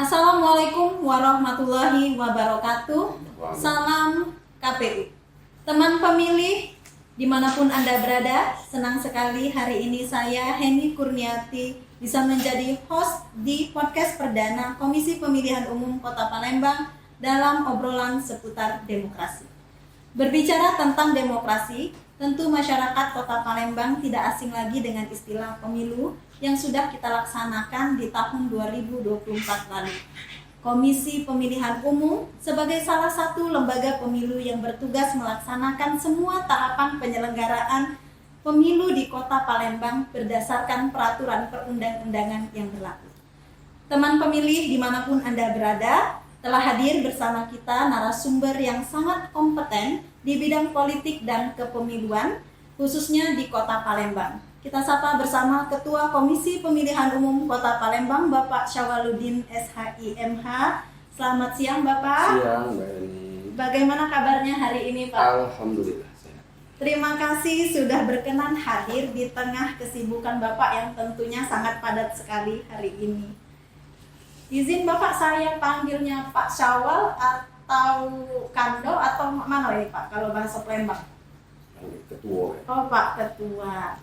Assalamualaikum warahmatullahi wabarakatuh. Salam KPU. Teman pemilih, dimanapun Anda berada, senang sekali hari ini saya, Heni Kurniati, bisa menjadi host di podcast perdana Komisi Pemilihan Umum Kota Palembang dalam obrolan seputar demokrasi. Berbicara tentang demokrasi, tentu masyarakat Kota Palembang tidak asing lagi dengan istilah pemilu yang sudah kita laksanakan di tahun 2024 lalu. Komisi Pemilihan Umum sebagai salah satu lembaga pemilu yang bertugas melaksanakan semua tahapan penyelenggaraan pemilu di Kota Palembang berdasarkan peraturan perundang-undangan yang berlaku. Teman pemilih dimanapun Anda berada, telah hadir bersama kita narasumber yang sangat kompeten di bidang politik dan kepemiluan, khususnya di Kota Palembang. Kita sapa bersama Ketua Komisi Pemilihan Umum Kota Palembang, Bapak Syawaludin SHIMH. Selamat siang, Bapak. Siang, Mbak Eni. Bagaimana kabarnya hari ini, Pak? Alhamdulillah sehat. Terima kasih sudah berkenan hadir di tengah kesibukan Bapak yang tentunya sangat padat sekali hari ini. Izin Bapak saya panggilnya Pak Syawal atau Kando atau mana ya Pak kalau bahasa Palembang? Ketua. Oh Pak Ketua.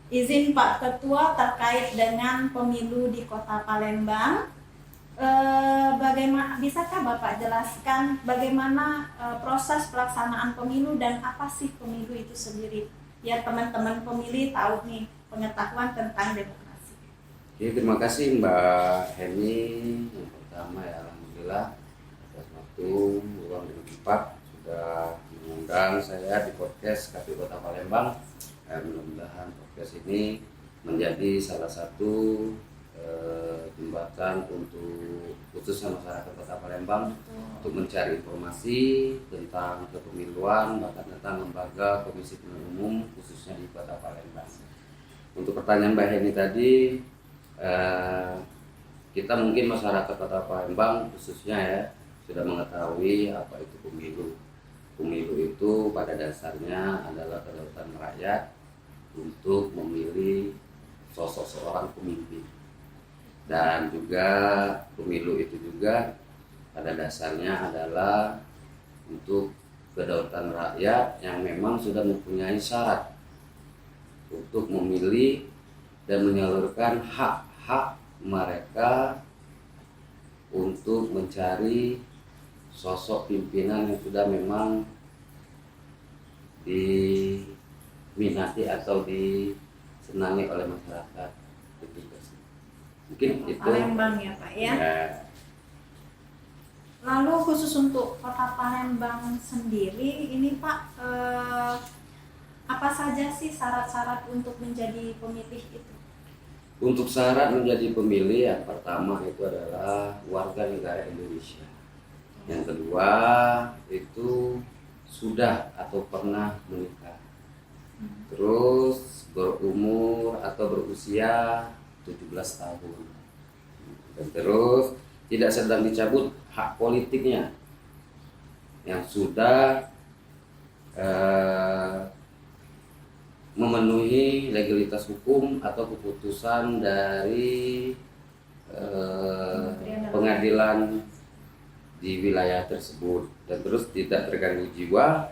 Izin Pak Ketua terkait dengan pemilu di Kota Palembang. Bagaimana bisakah Bapak jelaskan bagaimana proses pelaksanaan pemilu dan apa sih pemilu itu sendiri? Biar teman-teman pemilih tahu nih pengetahuan tentang demokrasi. Oke, terima kasih Mbak Heni. Yang pertama ya alhamdulillah atas waktu ruang dan tempat sudah mengundang saya di podcast KPU Kota Palembang. Mudah-mudahan podcast ini menjadi salah satu jembatan untuk khususnya masyarakat Kota Palembang untuk mencari informasi tentang kepemiluan bahkan tentang lembaga Komisi Pemilihan Umum khususnya di Kota Palembang. Untuk pertanyaan Mbak Heni tadi, kita mungkin masyarakat Kota Palembang khususnya ya sudah mengetahui apa itu pemilu. Pemilu itu pada dasarnya adalah kedaulatan rakyat untuk memilih sosok seorang pemimpin. Dan juga pemilu itu juga pada dasarnya adalah untuk kedaulatan rakyat yang memang sudah mempunyai syarat untuk memilih dan menyalurkan hak-hak mereka untuk mencari sosok pimpinan yang sudah memang diminati atau disenangi oleh masyarakat. Mungkin itu Palembang ya Pak ya. Lalu khusus untuk Kota Palembang sendiri ini Pak, apa saja sih syarat-syarat untuk menjadi pemilih itu? Untuk syarat menjadi pemilih yang pertama itu adalah warga negara Indonesia. Yang kedua itu sudah atau pernah menikah. Terus berumur atau berusia 17 tahun. Dan terus tidak sedang dicabut hak politiknya yang sudah memenuhi legalitas hukum atau keputusan dari pengadilan di wilayah tersebut, dan terus tidak terganggu jiwa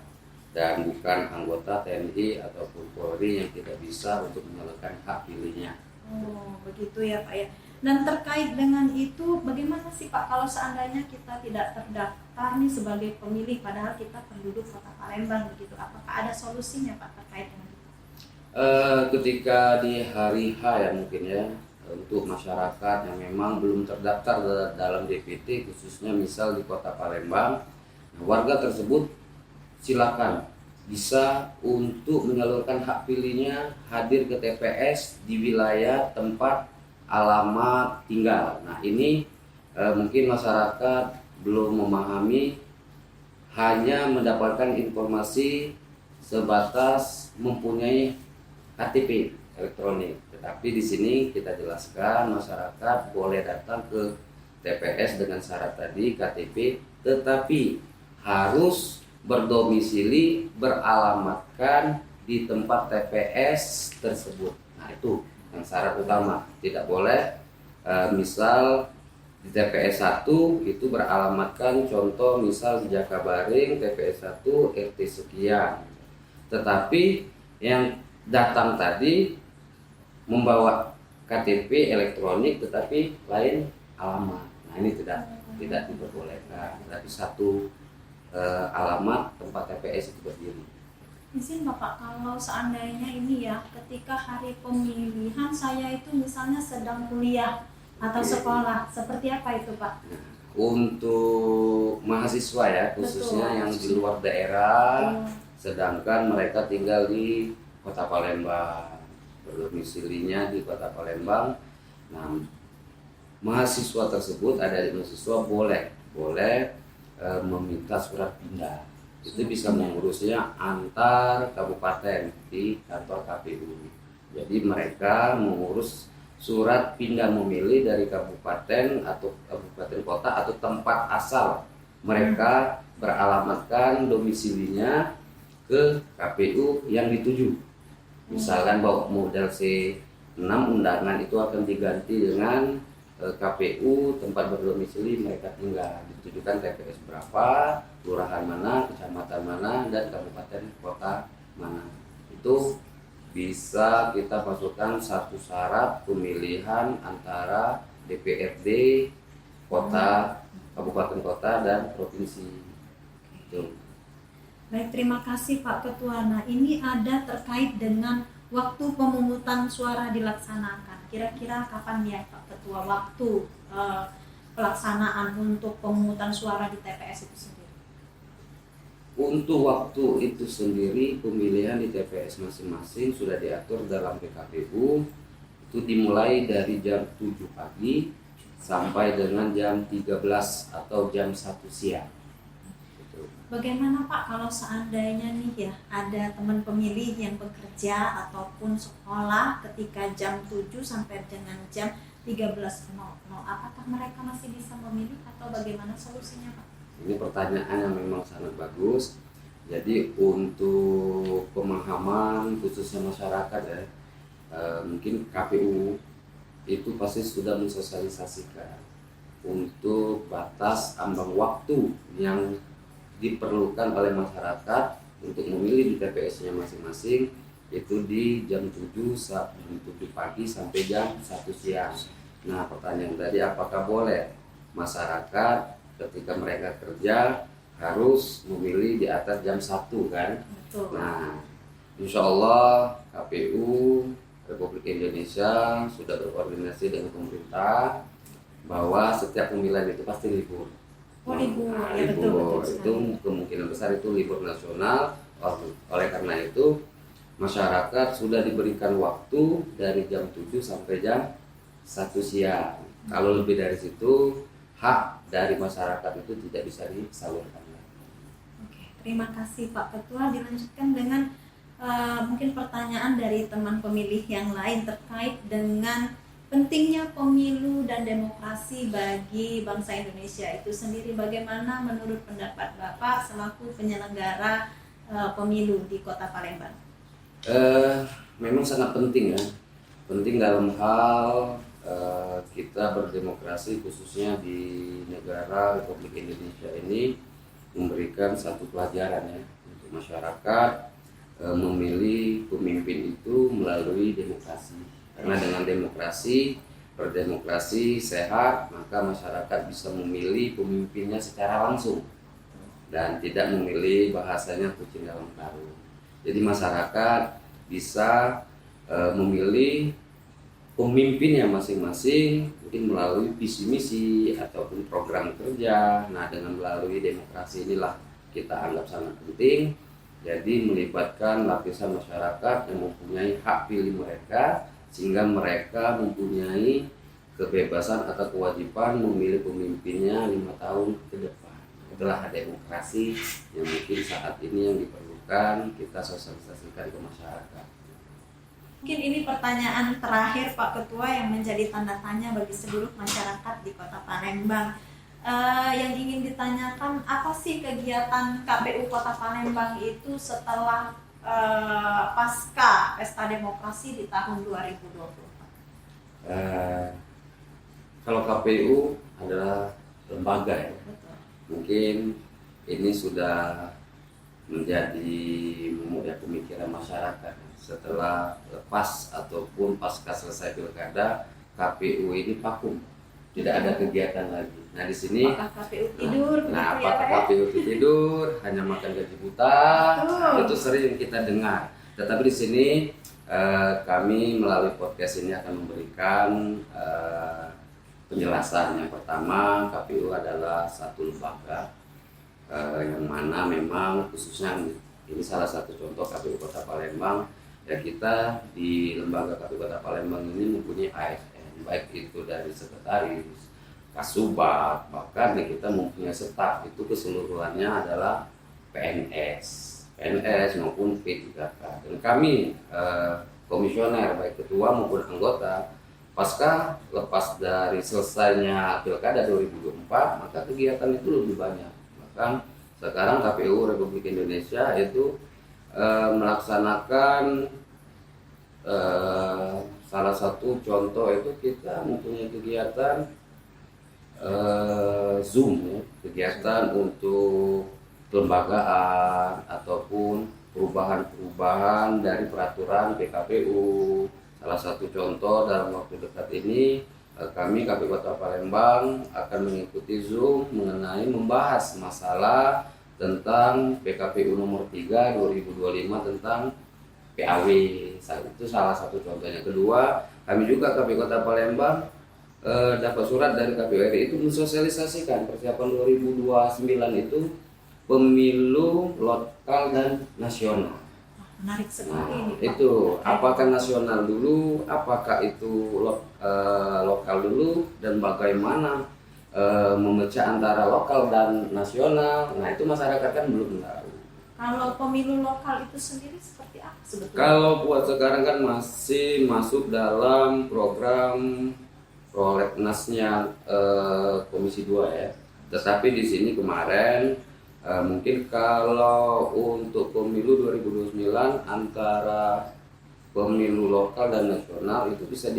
dan bukan anggota TNI ataupun Polri yang tidak bisa untuk menyalurkan hak pilihnya. Oh begitu ya Pak ya. Dan terkait dengan itu bagaimana sih Pak kalau seandainya kita tidak terdaftar nih sebagai pemilih padahal kita penduduk Kota Palembang begitu, apakah ada solusinya Pak terkait dengan itu? Ketika di hari H ya mungkin ya, untuk masyarakat yang memang belum terdaftar dalam DPT khususnya misal di Kota Palembang, warga tersebut silakan bisa untuk menyalurkan hak pilihnya hadir ke TPS di wilayah tempat alamat tinggal. Nah ini mungkin masyarakat belum memahami, hanya mendapatkan informasi sebatas mempunyai KTP elektronik. Tetapi di sini kita jelaskan masyarakat boleh datang ke TPS dengan syarat tadi KTP, tetapi harus berdomisili beralamatkan di tempat TPS tersebut. Nah itu yang syarat utama. Tidak boleh misal Di TPS 1 itu beralamatkan contoh misal di Jakabaring TPS 1 RT sekian. Tetapi yang datang tadi membawa KTP elektronik tetapi lain alamat. Nah, ini tidak diperbolehkan. Tapi satu alamat tempat TPS itu berdiri. Izin Bapak, kalau seandainya ini ya, ketika hari pemilihan saya itu misalnya sedang kuliah atau sekolah, seperti apa itu Pak? Nah, untuk mahasiswa ya, khususnya Betul. yang di luar daerah, Oh. sedangkan mereka tinggal di Kota Palembang, berdomisilinya di Kota Palembang. Nah, mahasiswa tersebut, ada mahasiswa boleh meminta surat pindah. Itu bisa mengurusnya antar kabupaten di kantor KPU. Jadi mereka mengurus surat pindah memilih dari kabupaten atau kabupaten kota atau tempat asal mereka beralamatkan domisilinya ke KPU yang dituju. Misalkan bawa model C6 undangan itu akan diganti dengan KPU tempat berdomisili mereka tinggal, ditujukan TPS berapa, kelurahan mana, kecamatan mana, dan kabupaten kota mana. Itu bisa kita masukkan satu syarat pemilihan antara DPRD kota, kabupaten kota, dan provinsi. Itu. Baik, terima kasih Pak Ketua. Nah, ini ada terkait dengan waktu pemungutan suara dilaksanakan. Kira-kira kapan ya Pak Ketua waktu pelaksanaan untuk pemungutan suara di TPS itu sendiri? Untuk waktu itu sendiri pemilihan di TPS masing-masing sudah diatur dalam PKPU. Itu dimulai dari jam 7 pagi sampai dengan jam 13 atau jam 1 siang. Bagaimana Pak kalau seandainya nih ya ada teman pemilih yang bekerja ataupun sekolah ketika jam 7 sampai dengan jam 13.00, apakah mereka masih bisa memilih atau bagaimana solusinya Pak? Ini pertanyaan yang memang sangat bagus. Jadi untuk pemahaman khususnya masyarakat ya, mungkin KPU itu pasti sudah mensosialisasikan untuk batas ambang waktu yang diperlukan oleh masyarakat untuk memilih di TPS-nya masing-masing, itu di jam 7 pagi sampai jam 1 siang. Nah, pertanyaan tadi apakah boleh masyarakat ketika mereka kerja harus memilih di atas jam 1 kan? Betul. Nah, insya Allah KPU Republik Indonesia sudah berkoordinasi dengan pemerintah bahwa setiap pemilihan itu pasti libur. Oh, libur, Nah, ya libur betul. itu kemungkinan besar itu libur nasional. Oleh karena itu masyarakat sudah diberikan waktu dari jam 7 sampai jam 1 siang. Kalau lebih dari situ hak dari masyarakat itu tidak bisa disalurkan. Oke, terima kasih Pak Ketua. Dilanjutkan dengan mungkin pertanyaan dari teman pemilih yang lain terkait dengan pentingnya pemilu dan demokrasi bagi bangsa Indonesia itu sendiri. Bagaimana menurut pendapat Bapak selaku penyelenggara pemilu di Kota Palembang? Memang sangat penting ya. Penting dalam hal kita berdemokrasi khususnya di negara Republik Indonesia ini memberikan satu pelajaran ya untuk masyarakat memilih pemimpin itu melalui demokrasi. Karena dengan demokrasi, berdemokrasi sehat, maka masyarakat bisa memilih pemimpinnya secara langsung dan tidak memilih bahasanya kucing dalam karung. Jadi masyarakat bisa memilih pemimpinnya masing-masing mungkin melalui visi misi ataupun program kerja. Nah, dengan melalui demokrasi inilah kita anggap sangat penting. Jadi melibatkan lapisan masyarakat yang mempunyai hak pilih mereka, sehingga mereka mempunyai kebebasan atau kewajiban memilih pemimpinnya 5 tahun ke depan. Itulah demokrasi yang mungkin saat ini yang diperlukan kita sosialisasikan ke masyarakat. Mungkin ini pertanyaan terakhir Pak Ketua yang menjadi tanda tanya bagi seluruh masyarakat di Kota Palembang. Yang ingin ditanyakan, apa sih kegiatan KPU Kota Palembang itu setelah pasca pesta demokrasi di tahun 2020? Kalau KPU adalah lembaga ya. Betul. Mungkin ini sudah menjadi ya, pemikiran masyarakat setelah lepas ataupun pasca selesai pilkada, KPU ini vakum, tidak ada kegiatan lagi. Nah di sini, Apakah KPU tidur? nah begitu ya, apakah Pak, ya? KPU tidur, hanya makan gaji buta, Betul. itu sering kita dengar. Tetapi di sini kami melalui podcast ini akan memberikan penjelasan. Yang pertama, KPU adalah satu lembaga yang mana memang khususnya ini salah satu contoh KPU Kota Palembang ya, kita di lembaga KPU Kota Palembang ini mempunyai ASN, baik itu dari sekretaris, kasubag, bahkan kita mempunyai staf itu keseluruhannya adalah PNS maupun P3K. Dan kami komisioner baik ketua maupun anggota pasca lepas dari selesainya pilkada 2024, maka kegiatan itu lebih banyak. Bahkan sekarang KPU Republik Indonesia itu melaksanakan salah satu contoh itu kita mempunyai kegiatan Zoom ya, kegiatan untuk kelembagaan ataupun perubahan-perubahan dari peraturan PKPU. Salah satu contoh dalam waktu dekat ini kami KPU Kota Palembang akan mengikuti Zoom mengenai membahas masalah tentang PKPU nomor 3 2025 tentang PAW. Itu salah satu contohnya. Kedua, kami juga KPU Kota Palembang dapat surat dari KPU RI itu mensosialisasikan persiapan 2029 itu pemilu lokal dan nasional. Menarik sekali Nah, ini, Pak. itu apakah nasional dulu, apakah itu lokal dulu, dan bagaimana memecah antara lokal dan nasional. Nah itu masyarakat kan belum tahu. Kalau pemilu lokal itu sendiri seperti apa sebetulnya? Kalau buat sekarang kan masih masuk dalam program prolegnasnya Komisi 2 ya. Tetapi di sini kemarin mungkin kalau untuk pemilu 2029 antara pemilu lokal dan nasional itu bisa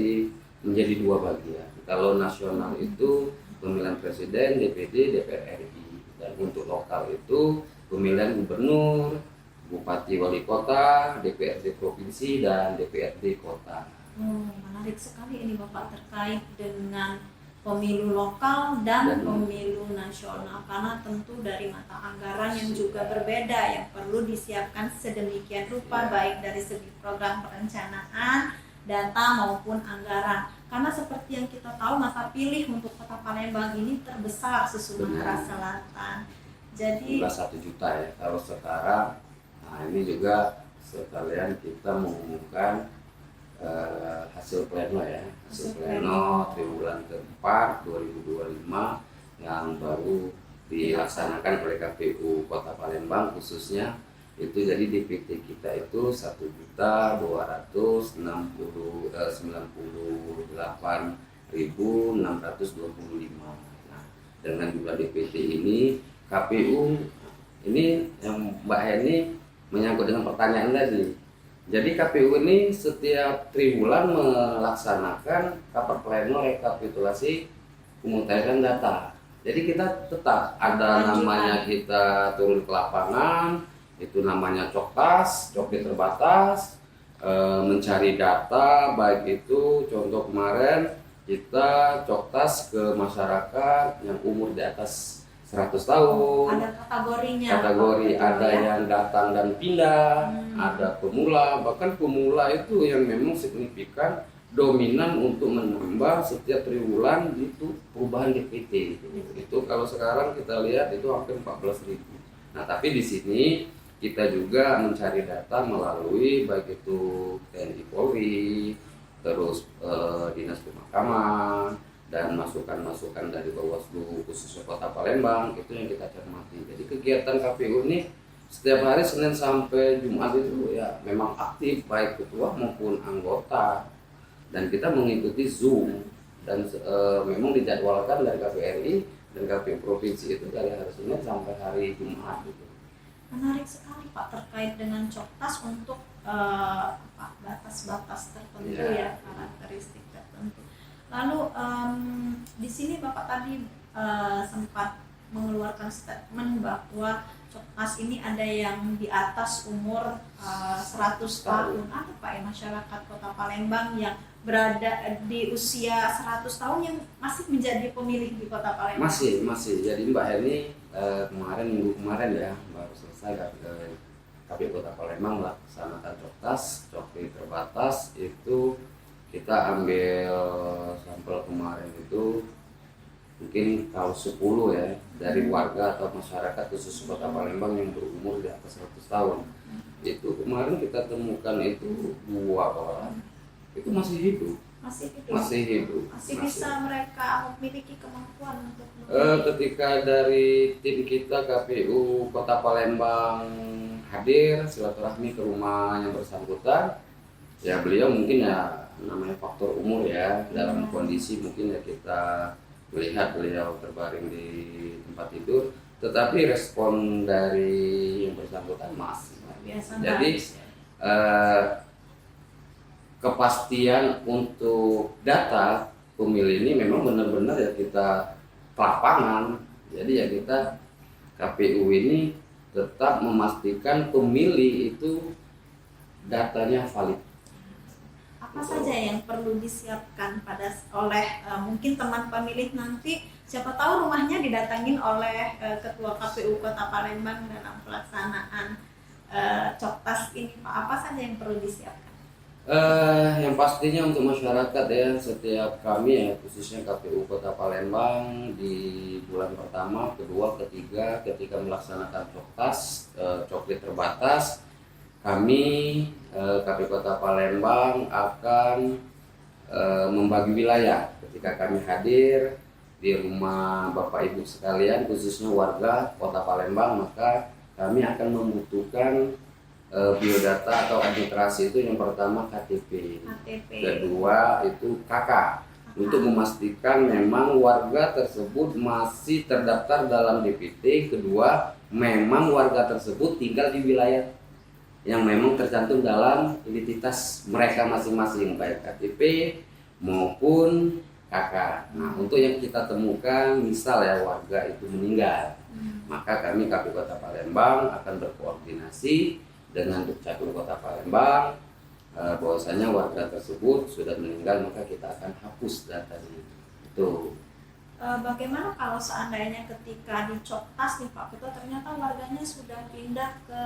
menjadi dua bagian. Kalau nasional itu pemilihan presiden, DPD, DPR RI, dan untuk lokal itu pemilihan gubernur, bupati wali kota, DPRD provinsi, dan DPRD kota. Menarik sekali ini Bapak terkait dengan pemilu lokal dan pemilu nasional, karena tentu dari mata anggaran yang juga berbeda yang perlu disiapkan sedemikian rupa, baik dari segi program perencanaan, data maupun anggaran. Karena seperti yang kita tahu, masa pilih untuk Kota Palembang ini terbesar se-Sumatera Selatan. Jadi 1 juta ya. Kalau sekarang, nah ini juga sekalian kita mengumumkan hasil pleno ya, hasil pleno triwulan keempat 2025 yang baru dilaksanakan oleh KPU Kota Palembang khususnya. Itu jadi DPT kita itu 1.298.625. Nah, dengan jumlah DPT ini KPU ini yang Mbak Heni menyangkut dengan pertanyaan tadi. Jadi KPU ini setiap triwulan melaksanakan rapat pleno rekapitulasi pemutakhiran data. Jadi kita tetap ada namanya kita turun ke lapangan, itu namanya coktas, coklit terbatas, mencari data, baik itu contoh kemarin kita coktas ke masyarakat yang umur di atas 100 tahun. ada kategorinya. Kategori ada yang datang dan pindah, ada pemula, bahkan pemula itu yang memang signifikan dominan untuk menambah setiap triwulan itu perubahan DPT. Itu kalau sekarang kita lihat itu hampir 14.000. Nah, tapi di sini kita juga mencari data melalui baik itu TNI Polri, terus Dinas Pemakaman, dan masukan-masukan dari Bawaslu khususnya Kota Palembang, itu yang kita cermati. Jadi kegiatan KPU ini setiap hari Senin sampai Jumat itu ya memang aktif, baik ketua maupun anggota, dan kita mengikuti Zoom, dan memang dijadwalkan dari KPU RI dan KPU provinsi itu dari hari Senin sampai hari Jumat gitu. Menarik sekali Pak terkait dengan coktas untuk batas-batas tertentu ya, karakteristik tertentu. Lalu di sini Bapak tadi sempat mengeluarkan statement bahwa Coktas ini ada yang di atas umur 100 tahun. Ada Pak ya masyarakat Kota Palembang yang berada di usia 100 tahun yang masih menjadi pemilih di Kota Palembang? Masih. Jadi Mbak Heni minggu kemarin ya baru selesai KPU Kota Palembang melaksanakan Coktas, cokli terbatas itu kita ambil sampel kemarin itu mungkin kalau 10 ya dari warga atau masyarakat khusus Kota Palembang yang berumur di atas 100 tahun. Itu kemarin kita temukan itu 2 orang itu masih hidup. Masih bisa mereka memiliki kemampuan untuk ketika dari tim kita KPU Kota Palembang hadir silaturahmi ke rumah yang bersangkutan, ya beliau mungkin ya namanya faktor umur ya dalam kondisi mungkin ya kita melihat beliau terbaring di tempat tidur, tetapi respon dari yang bersangkutan masih biasa. Jadi kepastian untuk data pemilih ini memang benar-benar ya kita lapangan. Jadi ya kita KPU ini tetap memastikan pemilih itu datanya valid. Apa saja yang perlu disiapkan oleh mungkin teman pemilih nanti, siapa tahu rumahnya didatangin oleh Ketua KPU Kota Palembang dalam pelaksanaan Coktas ini, Pak. Apa saja yang perlu disiapkan? Yang pastinya untuk masyarakat ya, setiap kami ya khususnya KPU Kota Palembang di bulan pertama, kedua, ketiga ketika melaksanakan Coktas, cokli terbatas, kami KPU Kota Palembang akan membagi wilayah. Ketika kami hadir di rumah Bapak Ibu sekalian khususnya warga Kota Palembang, maka kami akan membutuhkan biodata atau administrasi itu yang pertama KTP. Kedua itu KK untuk memastikan memang warga tersebut masih terdaftar dalam DPT. Kedua, memang warga tersebut tinggal di wilayah yang memang tercantum dalam identitas mereka masing-masing baik KTP maupun KK. Nah, untuk yang kita temukan misal ya warga itu meninggal, maka kami KPU Kota Palembang akan berkoordinasi dengan Dukcapil Kota Palembang bahwasanya warga tersebut sudah meninggal, maka kita akan hapus datanya. Itu. Bagaimana kalau seandainya ketika di Coktas nih Pak Ketua ternyata warganya sudah pindah ke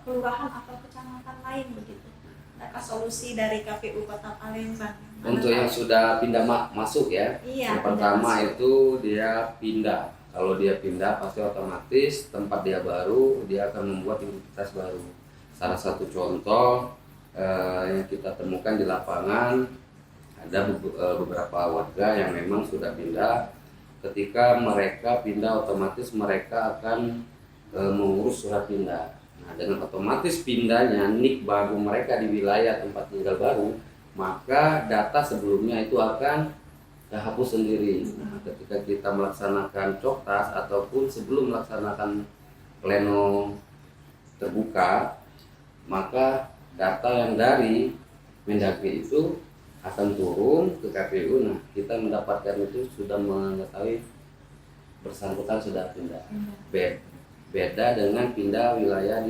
kelurahan atau kecamatan lain begitu? Adakah solusi dari KPU Kota Palembang? Untuk yang sudah pindah masuk ya, iya, yang pertama itu dia pindah. Kalau dia pindah pasti otomatis tempat dia baru, dia akan membuat identitas baru. Salah satu contoh yang kita temukan di lapangan, ada beberapa warga yang memang sudah pindah. Ketika mereka pindah otomatis mereka akan mengurus surat pindah. Nah, dengan otomatis pindahnya NIK baru mereka di wilayah tempat tinggal baru, maka data sebelumnya itu akan hapus sendiri. Nah, ketika kita melaksanakan Coktas ataupun sebelum melaksanakan pleno terbuka, maka data yang dari Mendagri itu akan turun ke KPU. Nah, kita mendapatkan itu sudah mengetahui bersangkutan sudah pindah. Beda dengan pindah wilayah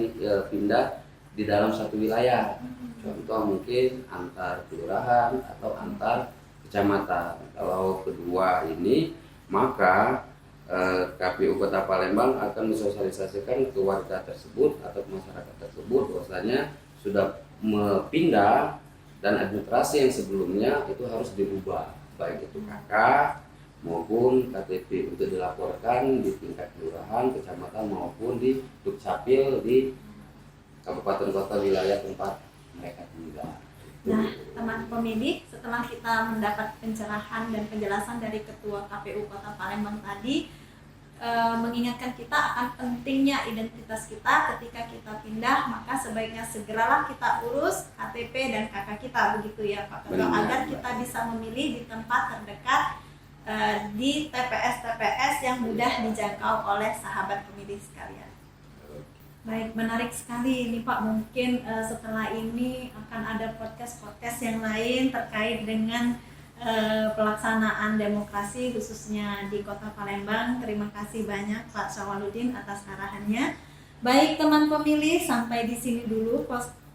pindah di dalam satu wilayah. Contoh mungkin antar kelurahan atau antar kecamatan. Kalau kedua ini, maka KPU Kota Palembang akan mensosialisasikan ke warga tersebut atau masyarakat tersebut bahwasanya sudah pindah dan administrasi yang sebelumnya itu harus dirubah, baik itu KK maupun KTP untuk dilaporkan di tingkat kelurahan, kecamatan maupun di Dukcapil di kabupaten kota wilayah tempat mereka tinggal. Nah, teman pemilih, setelah kita mendapat pencerahan dan penjelasan dari Ketua KPU Kota Palembang tadi, mengingatkan kita akan pentingnya identitas kita ketika kita pindah, maka sebaiknya segeralah kita urus KTP dan KK kita, begitu ya Pak Ketua, agar kita bisa memilih di tempat terdekat, di TPS-TPS yang mudah dijangkau oleh sahabat pemilih sekalian. Baik, menarik sekali ini Pak. Mungkin setelah ini akan ada podcast yang lain terkait dengan pelaksanaan demokrasi khususnya di Kota Palembang. Terima kasih banyak Pak Syawaludin atas arahannya. Baik teman pemilih, sampai di sini dulu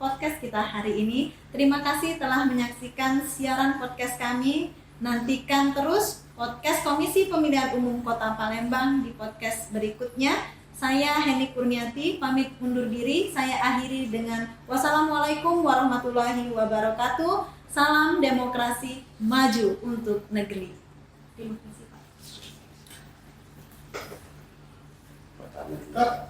podcast kita hari ini. Terima kasih telah menyaksikan siaran podcast kami. Nantikan terus podcast Komisi Pemilihan Umum Kota Palembang di podcast berikutnya. Saya Heni Kurniati pamit undur diri. Saya akhiri dengan wassalamualaikum warahmatullahi wabarakatuh. Salam demokrasi maju untuk negeri. Terima kasih Pak.